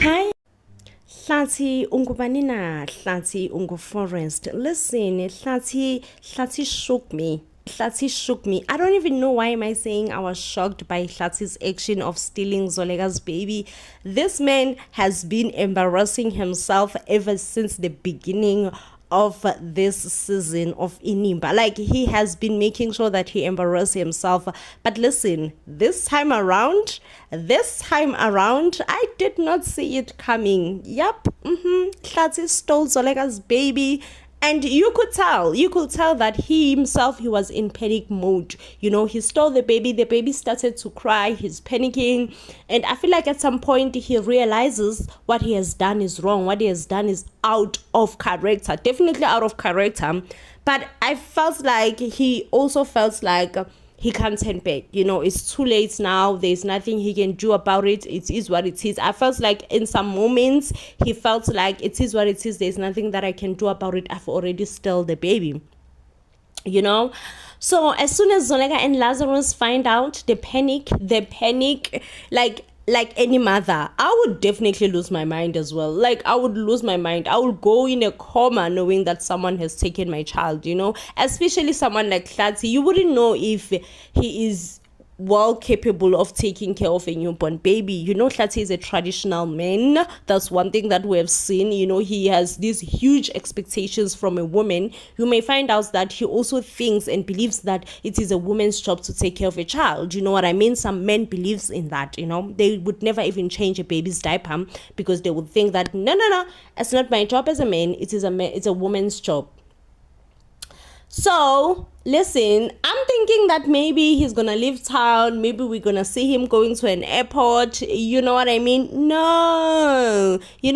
Hi, Hlathi ungubanina, Hlathi ungu-forest. Listen, Hlathi shook me. Hlathi shook me. I don't even know why am I saying I was shocked by Hlathi's action of stealing Zolega's baby. This man has been embarrassing himself ever since the beginning of this season of Inimba. Like, he has been making sure that he embarrasses himself. But listen, this time around, I did not see it coming. Yep, Hlathi stole Zolega's baby. And you could tell that he himself, he was in panic mode. You know, he stole the baby started to cry, he's panicking. And I feel like at some point he realizes what he has done is wrong. What he has done is out of character, definitely out of character. But I felt like he also felt like he can't turn back. You know, it's too late now. There's nothing he can do about it. It is what it is. I felt like in some moments he felt like it is what it is. There's nothing that I can do about it. I've already stole the baby. You know? So as soon as Zolega and Lazarus find out, the panic, like any mother, I would definitely lose my mind as well. Like, I would lose my mind. I would go in a coma knowing that someone has taken my child, you know, especially someone like Hlathi. You wouldn't know if he is well capable of taking care of a newborn baby. You know, Hlathi is a traditional man. That's one thing that we have seen. You know, he has these huge expectations from a woman. You may find out that he also thinks and believes that it is a woman's job to take care of a child. You know what I mean? Some men believes in that. You know, they would never even change a baby's diaper because they would think that no, it's not my job as a man. It's a woman's job. So, listen, I'm thinking that maybe he's gonna leave town. Maybe we're gonna see him going to an airport. You know what I mean? No. You know.